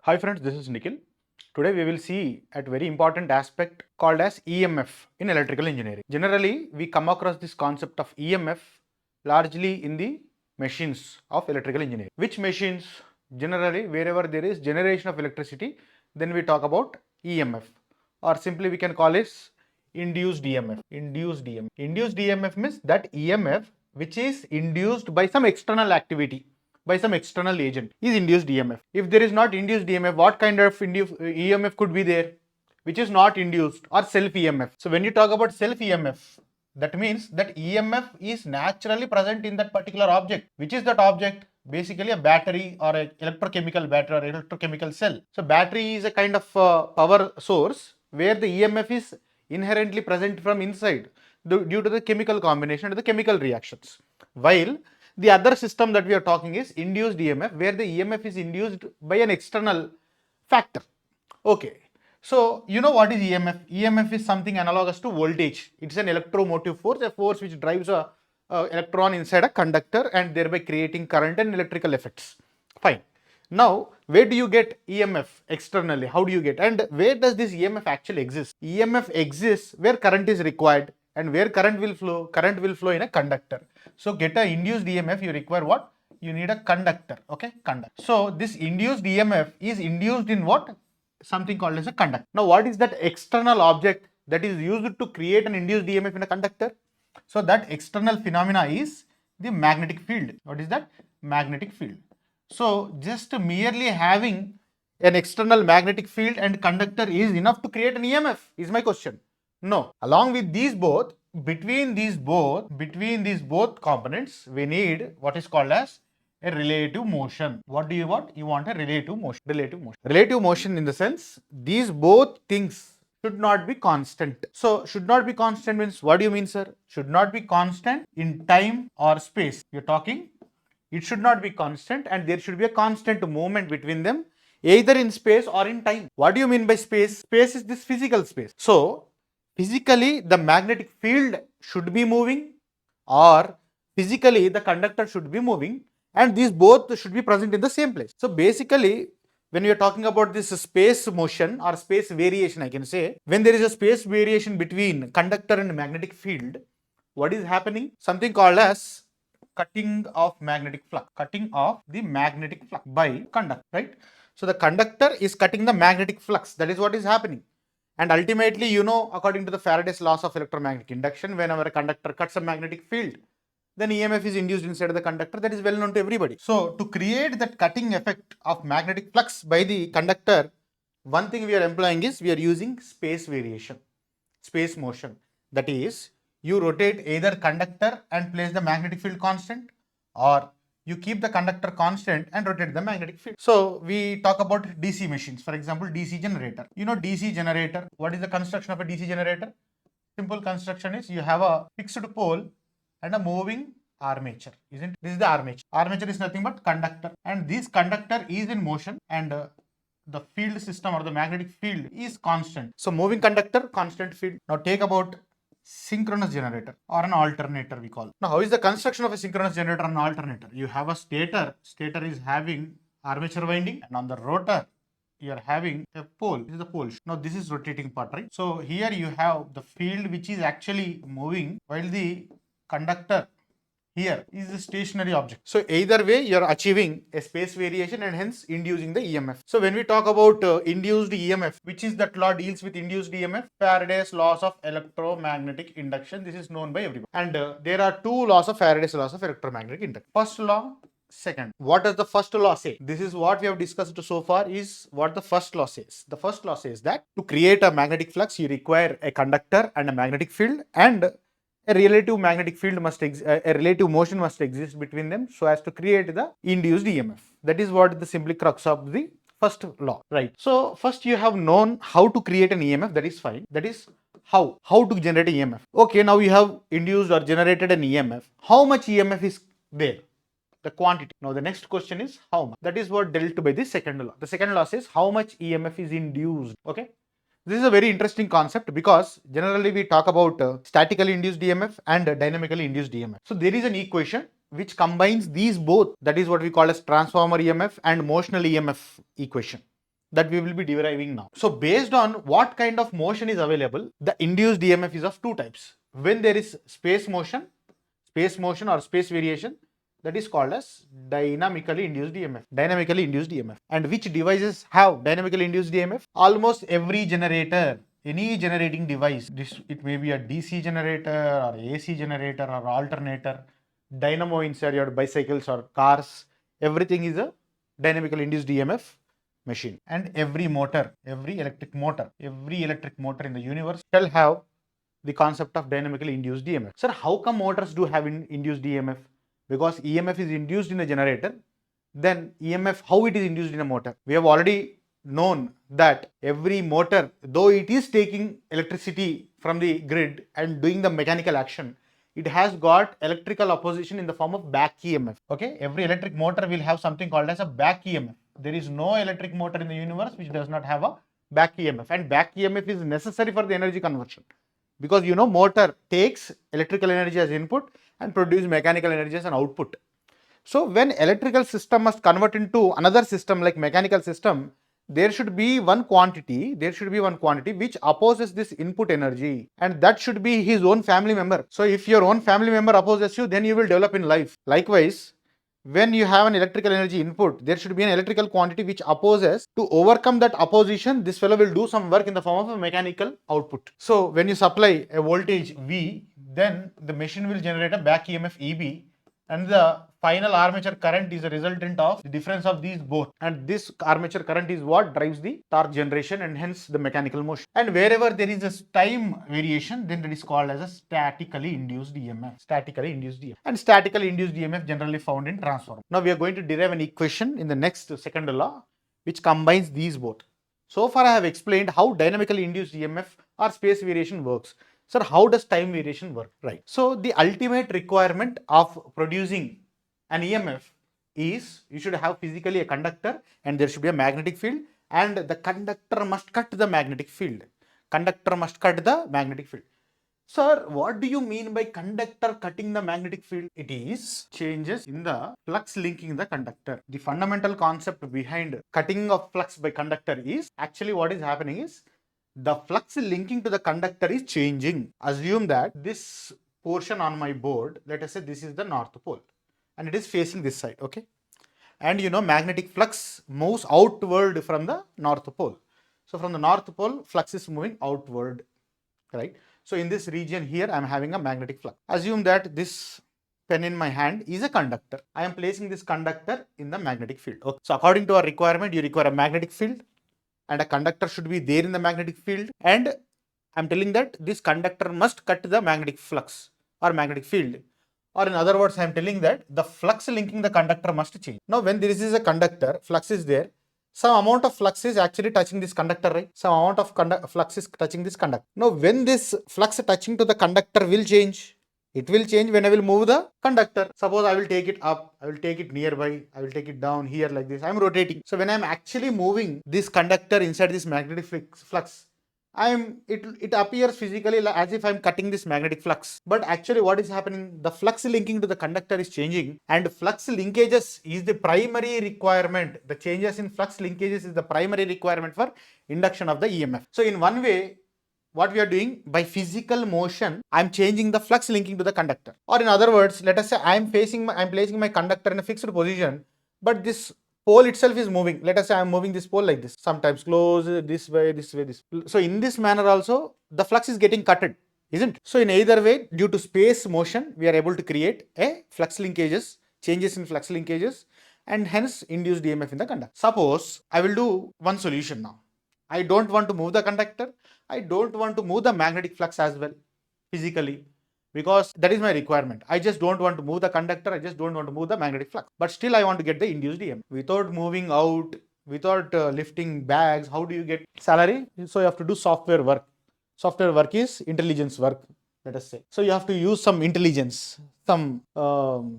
Hi friends, this is Nikhil. Today we will see at very important aspect called as EMF in electrical engineering. Generally, we come across this concept of EMF largely in the machines of electrical engineering. Which machines? Generally, wherever there is generation of electricity, then we talk about EMF, or simply we can call it induced EMF. Induced EMF means that EMF which is induced by some external activity, by some external agent, is induced EMF. If there is not induced EMF, what kind of EMF could be there? Which is not induced, or self EMF. So when you talk about self EMF, that means that EMF is naturally present in that particular object. Which is that object? Basically a battery or a electrochemical battery or electrochemical cell. So battery is a kind of power source where the EMF is inherently present from inside due to the chemical combination and the chemical reactions. While the other system that we are talking is induced EMF, where the EMF is induced by an external factor. Okay. So, you know what is EMF? EMF is something analogous to voltage. It's an electromotive force, a force which drives a electron inside a conductor and thereby creating current and electrical effects. Fine. Now, where do you get EMF externally? How do you get? And where does this EMF actually exist? EMF exists where current is required, and where current will flow? Current will flow in a conductor. So, get a induced EMF, you require what? You need a conductor. Okay, conductor. So, this induced EMF is induced in what? Something called as a conductor. Now, what is that external object that is used to create an induced EMF in a conductor? So, that external phenomena is the magnetic field. What is that? Magnetic field. So, just merely having an external magnetic field and conductor is enough to create an EMF, is my question. No. Along with these both, between these both components, we need what is called as a relative motion. What do you want? You want a relative motion. Relative motion in the sense, these both things should not be constant. So, should not be constant means, what do you mean, sir? Should not be constant in time or space. You're talking, it should not be constant, and there should be a constant movement between them, either in space or in time. What do you mean by space? Space is this physical space. So, physically the magnetic field should be moving, or physically the conductor should be moving, and these both should be present in the same place. So basically, when we are talking about this space motion or space variation, I can say, when there is a space variation between conductor and magnetic field, what is happening? Something called as cutting of magnetic flux, cutting of the magnetic flux by conductor, right? So the conductor is cutting the magnetic flux. That is what is happening. And ultimately, you know, according to the Faraday's laws of electromagnetic induction, whenever a conductor cuts a magnetic field, then EMF is induced inside of the conductor. That is well known to everybody. So, to create that cutting effect of magnetic flux by the conductor, one thing we are employing is we are using space variation, space motion. That is, you rotate either conductor and place the magnetic field constant, or you keep the conductor constant and rotate the magnetic field. So, we talk about DC machines. For example, DC generator. You know DC generator. What is the construction of a DC generator? Simple construction is you have a fixed pole and a moving armature, isn't it? This is the armature. Armature is nothing but conductor, and this conductor is in motion, and the field system or the magnetic field is constant. So moving conductor, constant field. Now take about synchronous generator or an alternator, we call. Now how is the construction of a synchronous generator or an alternator? You have a stator. Stator is having armature winding, and on the rotor you are having a pole. This is the pole. Now this is rotating part, right? So here you have the field which is actually moving, while the conductor here is a stationary object. So either way you are achieving a space variation and hence inducing the EMF. So when we talk about induced EMF, which is that law deals with induced EMF? Faraday's laws of electromagnetic induction. This is known by everyone. And there are two laws of Faraday's laws of electromagnetic induction. First law, second. What does the first law say? This is what we have discussed so far, is what the first law says. The first law says that to create a magnetic flux, you require a conductor and a magnetic field, and a relative magnetic field a relative motion must exist between them so as to create the induced EMF. That is what the simply crux of the first law, right? So first you have known how to create an EMF, that is fine. That is how to generate an EMF. Okay, now you have induced or generated an EMF. How much EMF is there? The quantity. Now the next question is how much. That is what dealt by the second law. The second law says how much EMF is induced. Okay. This is a very interesting concept because generally we talk about statically induced EMF and dynamically induced EMF. So there is an equation which combines these both. That is what we call as transformer EMF and motional EMF equation. that we will be deriving now. So based on what kind of motion is available, the induced EMF is of two types. When there is space motion or space variation, that is called as dynamically induced EMF. Dynamically induced EMF. And which devices have dynamically induced EMF? Almost every generator, any generating device, it may be a DC generator or AC generator or alternator, dynamo inside your bicycles or cars, everything is a dynamically induced EMF machine. And every motor, every electric motor in the universe shall have the concept of dynamically induced EMF. Sir, how come motors do have induced EMF? Because EMF is induced in a generator, then EMF, how it is induced in a motor? We have already known that every motor, though it is taking electricity from the grid and doing the mechanical action, it has got electrical opposition in the form of back EMF. Okay, every electric motor will have something called as a back EMF. There is no electric motor in the universe which does not have a back EMF, and back EMF is necessary for the energy conversion, because motor takes electrical energy as input and produce mechanical energy as an output. So when electrical system must convert into another system like mechanical system, there should be one quantity which opposes this input energy, and that should be his own family member. So if your own family member opposes you, then you will develop in life. Likewise, when you have an electrical energy input, there should be an electrical quantity which opposes. To overcome that opposition, this fellow will do some work in the form of a mechanical output. So when you supply a voltage V, then the machine will generate a back EMF EB, and the final armature current is a resultant of the difference of these both, and this armature current is what drives the torque generation and hence the mechanical motion. And wherever there is a time variation, then that is called as a statically induced EMF. And statically induced EMF generally found in transformer. Now we are going to derive an equation in the next second law which combines these both. So far I have explained how dynamically induced EMF or space variation works. Sir, how does time variation work? Right. So the ultimate requirement of producing an EMF is you should have physically a conductor and there should be a magnetic field, and the conductor must cut the magnetic field. Sir, what do you mean by conductor cutting the magnetic field? It is changes in the flux linking the conductor. The fundamental concept behind cutting of flux by conductor is actually what is happening is the flux linking to the conductor is changing. Assume that this portion on my board, let us say this is the north pole and it is facing this side, okay? And magnetic flux moves outward from the north pole. So from the north pole, flux is moving outward, right? So in this region here, I am having a magnetic flux. Assume that this pen in my hand is a conductor. I am placing this conductor in the magnetic field. Okay. So according to our requirement, you require a magnetic field and a conductor should be there in the magnetic field, and I'm telling that this conductor must cut the magnetic flux or magnetic field, or in other words, I'm telling that the flux linking the conductor must change. Now when this is a conductor, flux is there, some amount of flux is actually touching this conductor, right? Some amount of flux is touching this conductor. Now when this flux touching to the conductor will change, it will change when I will move the conductor. Suppose I will take it up, I will take it nearby, I will take it down here like this. I am rotating. So when I am actually moving this conductor inside this magnetic flux, it appears physically as if I am cutting this magnetic flux. But actually what is happening? The flux linking to the conductor is changing, and flux linkages is the primary requirement. The changes in flux linkages is the primary requirement for induction of the EMF. So in one way, what we are doing, by physical motion, I am changing the flux linking to the conductor. Or in other words, let us say I am placing my conductor in a fixed position, but this pole itself is moving. Let us say I am moving this pole like this, sometimes close, this way. So in this manner also, the flux is getting cutted, isn't it? So in either way, due to space motion, we are able to create a flux linkages, changes in flux linkages, and hence induced EMF in the conductor. Suppose I will do one solution now. I don't want to move the conductor. I don't want to move the magnetic flux as well physically, because that is my requirement. I just don't want to move the conductor. I just don't want to move the magnetic flux. But still I want to get the induced EMF. Without moving out, without lifting bags, how do you get salary? So you have to do software work. Software work is intelligence work, let us say. So you have to use some intelligence, some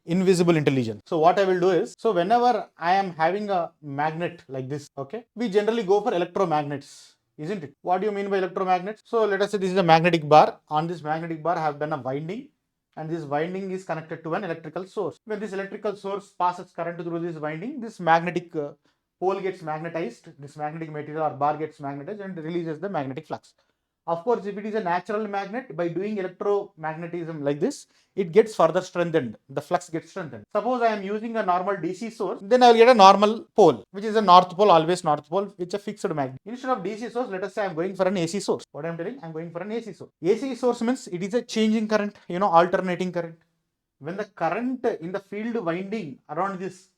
invisible intelligence. So what I will do is, so whenever I am having a magnet like this, okay, we generally go for electromagnets, isn't it? What do you mean by electromagnets? So let us say this is a magnetic bar. On this magnetic bar I have done a winding, and this winding is connected to an electrical source. When this electrical source passes current through this winding, this magnetic pole gets magnetized, this magnetic material or bar gets magnetized and releases the magnetic flux. Of course, if it is a natural magnet, by doing electromagnetism like this, it gets further strengthened. The flux gets strengthened. Suppose I am using a normal DC source, then I will get a normal pole, which is a north pole, always north pole, which is a fixed magnet. Instead of DC source, let us say I am going for an AC source. What I am telling? I am going for an AC source. AC source means it is a changing current, alternating current. When the current in the field winding around this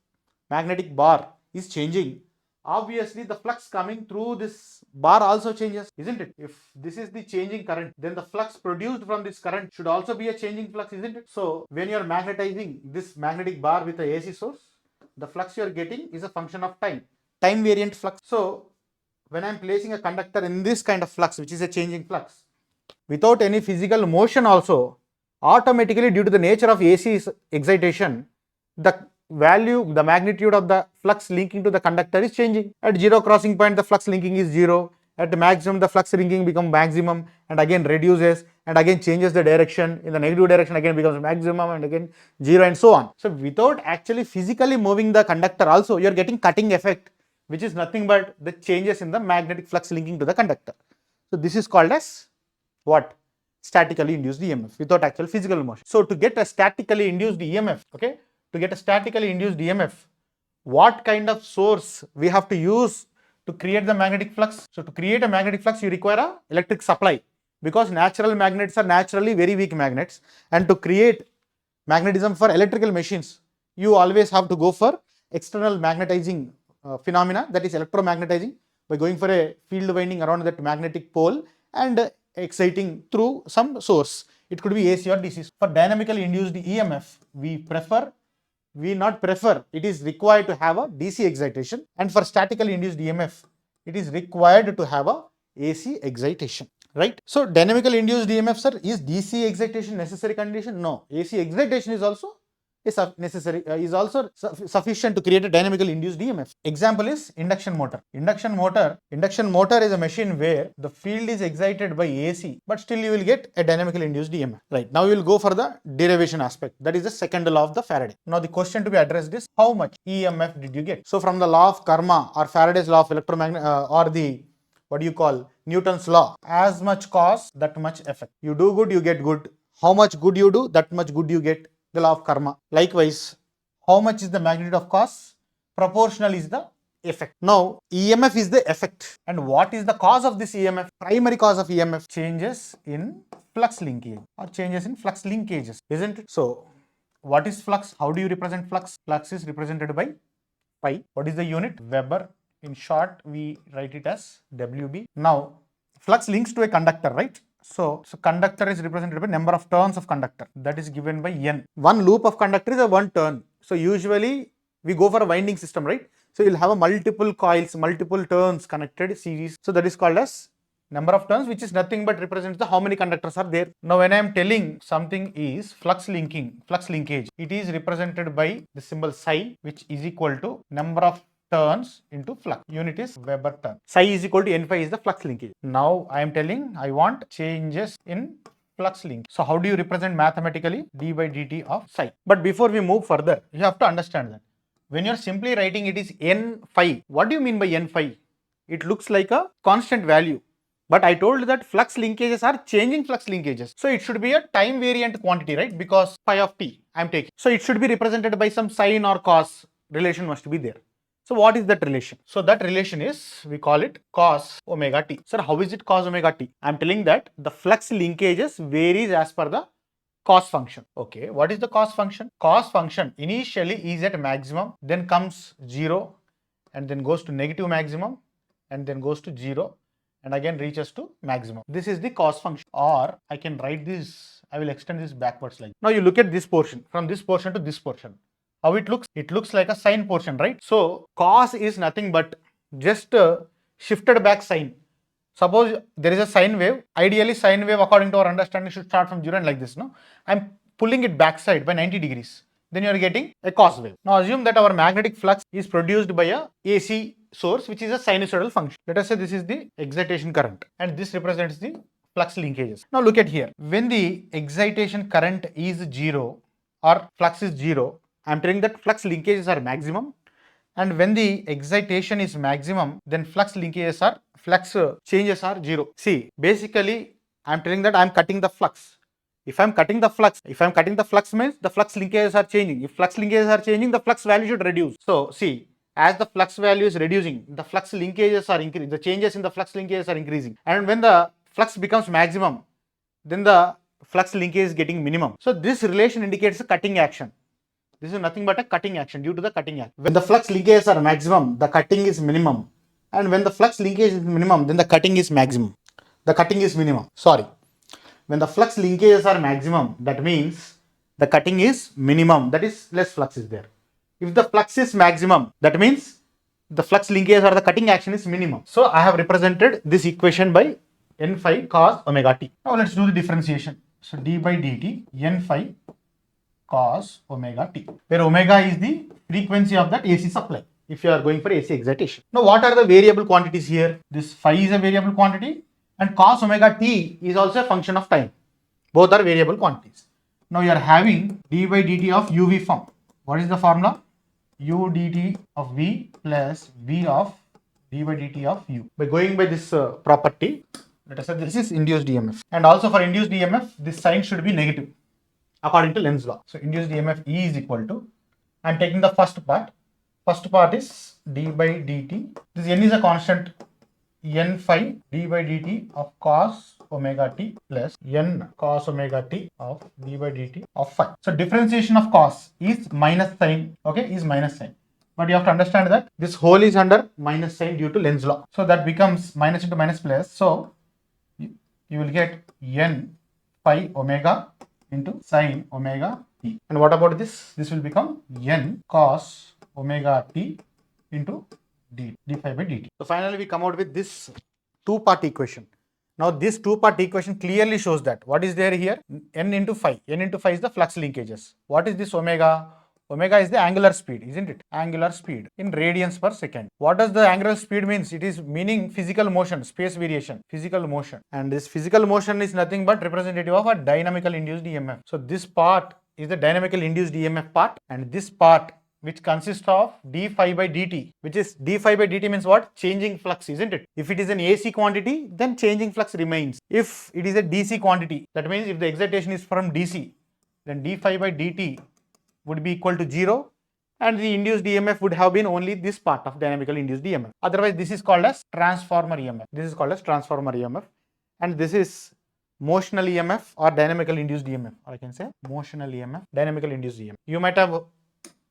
magnetic bar is changing, obviously the flux coming through this bar also changes, isn't it? If this is the changing current, then the flux produced from this current should also be a changing flux, isn't it? So when you are magnetizing this magnetic bar with a AC source, the flux you are getting is a function of time variant flux. So when I am placing a conductor in this kind of flux, which is a changing flux, without any physical motion also, automatically due to the nature of AC excitation, the magnitude of the flux linking to the conductor is changing. At zero crossing point, the flux linking is zero. At the maximum, the flux linking becomes maximum and again reduces and again changes the direction. In the negative direction, again becomes maximum and again zero and so on. So without actually physically moving the conductor also, you are getting cutting effect, which is nothing but the changes in the magnetic flux linking to the conductor. So this is called as what? Statically induced EMF without actual physical motion. So to get a statically induced EMF, okay, to get a statically induced EMF, what kind of source we have to use to create the magnetic flux? So to create a magnetic flux, you require an electric supply, because natural magnets are naturally very weak magnets, and to create magnetism for electrical machines, you always have to go for external magnetizing phenomena, that is electromagnetizing, by going for a field winding around that magnetic pole and exciting through some source. It could be AC or DC. For dynamically induced EMF, it is required to have a DC excitation, and for statically induced EMF, it is required to have a AC excitation, right? So dynamically induced EMF, sir, is DC excitation necessary condition? No, AC excitation is also is also sufficient to create a dynamically induced EMF. Example is induction motor. Induction motor is a machine where the field is excited by AC, but still you will get a dynamically induced EMF. Right, now we will go for the derivation aspect, that is the second law of the Faraday. Now the question to be addressed is, how much EMF did you get? So from the law of karma or Faraday's law of electromagnet or the Newton's law, as much cause, that much effect. You do good, you get good. How much good you do, that much good you get. The law of karma. Likewise, how much is the magnitude of cause? Proportional is the effect. Now, EMF is the effect. And what is the cause of this EMF? Primary cause of EMF, changes in flux linkage or changes in flux linkages, isn't it? So, what is flux? How do you represent flux? Flux is represented by pi. What is the unit? Weber. In short, we write it as WB. Now, flux links to a conductor, right? So conductor is represented by number of turns of conductor, that is given by N. One loop of conductor is a one turn. So usually we go for a winding system, right? So you'll have a multiple coils, multiple turns connected series. So that is called as number of turns, which is nothing but represents the how many conductors are there. Now when I am telling something is flux linkage, it is represented by the symbol psi, which is equal to number of turns into flux. Unit is Weber turn. Psi is equal to N phi is the flux linkage. Now I am telling I want changes in flux link. So how do you represent mathematically? D by dt of psi. But before we move further, you have to understand that when you are simply writing it is N phi, what do you mean by N phi? It looks like a constant value. But I told that flux linkages are changing flux linkages. So it should be a time variant quantity, right? Because phi of t I am taking. So it should be represented by some sine or cos relation must be there. So what is that relation? So that relation is, we call it cos omega t. Sir, how is it cos omega t? I am telling that the flux linkages varies as per the cos function. Okay, what is the cos function? Cos function initially is at maximum, then comes 0 and then goes to negative maximum and then goes to 0 and again reaches to maximum. This is the cos function, or I can write this, I will extend this backwards like. Now you look at this portion, from this portion to this portion. How it looks? It looks like a sine portion, right? So cos is nothing but just shifted back sine. Suppose there is a sine wave. Ideally, sine wave according to our understanding should start from 0 and like this. No, I'm pulling it backside by 90 degrees. Then you are getting a cos wave. Now assume that our magnetic flux is produced by a AC source, which is a sinusoidal function. Let us say this is the excitation current and this represents the flux linkages. Now look at here. When the excitation current is 0 or flux is 0, I am telling that flux linkages are maximum, And when the excitation is maximum, then flux changes are 0. See, basically, I'm telling that I'm cutting the flux. If I'm cutting the flux means the flux linkages are changing. If flux linkages are changing, the flux value should reduce. So, see, as the flux value is reducing, the flux linkages are increasing. The changes in the flux linkages are increasing. And when the flux becomes maximum, then the flux linkage is getting minimum. So, this relation indicates a cutting action. This is nothing but a cutting action due to the cutting action. When the flux linkages are maximum, the cutting is minimum. And when the flux linkage is minimum, then the cutting is maximum. The cutting is minimum. Sorry. When the flux linkages are maximum, that means the cutting is minimum. That is, less flux is there. If the flux is maximum, that means the flux linkage or the cutting action is minimum. So I have represented this equation by n phi cos omega t. Now let's do the differentiation. So d by dt n phi cos omega t, where omega is the frequency of that AC supply if you are going for AC excitation. Now what are the variable quantities here? This phi is a variable quantity and cos omega t is also a function of time. Both are variable quantities. Now you are having d by dt of uv form. What is the formula? U dt of v plus v of d by dt of u. By going by this property, let us say this is induced EMF. And also for induced EMF, this sign should be negative according to Lenz's law. So induced EMF E is equal to, I am taking the first part. First part is d by dt. This n is a constant, n phi d by dt of cos omega t plus n cos omega t of d by dt of phi. So differentiation of cos is minus sign, okay, is minus sign. But you have to understand that this whole is under minus sign due to Lenz's law. So that becomes minus into minus plus. So you will get n phi omega into sin omega t. And what about this? This will become n cos omega t into d phi by dt. So finally we come out with this two-part equation. Now this two-part equation clearly shows that what is there here? N into phi. N into phi is the flux linkages. What is this omega? Omega is the angular speed, isn't it? Angular speed in radians per second. What does the angular speed means? It is meaning physical motion, space variation, physical motion. And this physical motion is nothing but representative of a dynamical induced EMF. So this part is the dynamical induced EMF part, and this part which consists of d phi by dt, which is d phi by dt means what? Changing flux, isn't it? If it is an AC quantity, then changing flux remains. If it is a DC quantity, that means if the excitation is from DC, then d phi by dt would be equal to 0 and the induced EMF would have been only this part of dynamical induced EMF. Otherwise, this is called as transformer EMF. This is called as transformer EMF, and this is motional EMF or dynamical induced EMF, or I can say motional EMF, dynamical induced EMF. You might have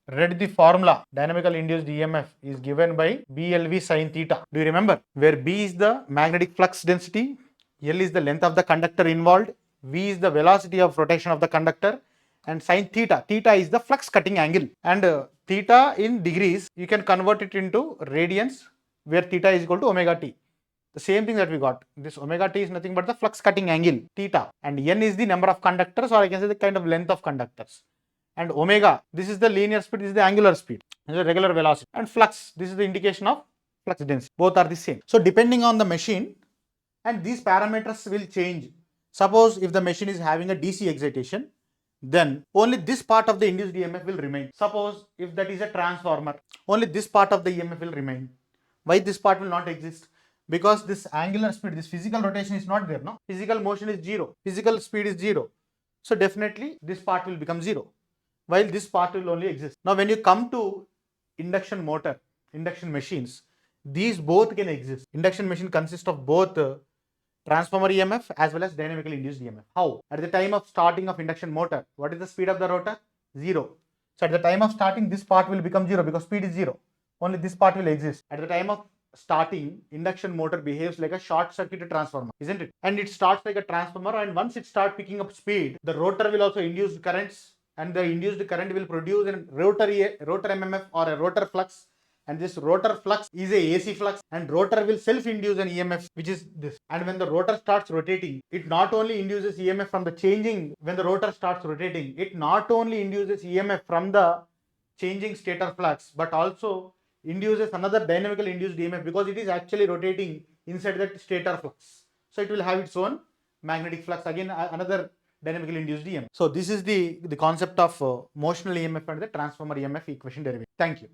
read the formula. Dynamical induced EMF is given by BLV sin theta. Do you remember? Where B is the magnetic flux density, L is the length of the conductor involved, V is the velocity of rotation of the conductor, and sin theta, theta is the flux cutting angle, and theta in degrees you can convert it into radians, where theta is equal to omega t. The same thing that we got. This omega t is nothing but the flux cutting angle, theta, and n is the number of conductors, or I can say the kind of length of conductors. And omega, this is the linear speed, this is the angular speed, this is the regular velocity, and flux, this is the indication of flux density. Both are the same. So depending on the machine, and these parameters will change. Suppose if the machine is having a DC excitation, then only this part of the induced EMF will remain. Suppose if that is a transformer, only this part of the EMF will remain. Why this part will not exist? Because this angular speed, this physical rotation is not there, no? Physical motion is 0, physical speed is 0. So definitely this part will become 0, while this part will only exist. Now when you come to induction motor, induction machines, these both can exist. Induction machine consists of both transformer EMF as well as dynamical induced EMF. How? At the time of starting of induction motor, what is the speed of the rotor? 0. So at the time of starting, this part will become 0 because speed is 0. Only this part will exist. At the time of starting, induction motor behaves like a short circuit transformer, isn't it? And it starts like a transformer, and once it starts picking up speed, the rotor will also induce currents, and the induced current will produce a rotor MMF or a rotor flux. And this rotor flux is a AC flux, and rotor will self-induce an EMF, which is this. And when the rotor starts rotating, it not only induces EMF from the changing, when the rotor starts rotating, it not only induces EMF from the changing stator flux, but also induces another dynamical induced EMF because it is actually rotating inside that stator flux. So it will have its own magnetic flux, again another dynamically induced EMF. So this is the concept of motional EMF and the transformer EMF equation derivation. Thank you.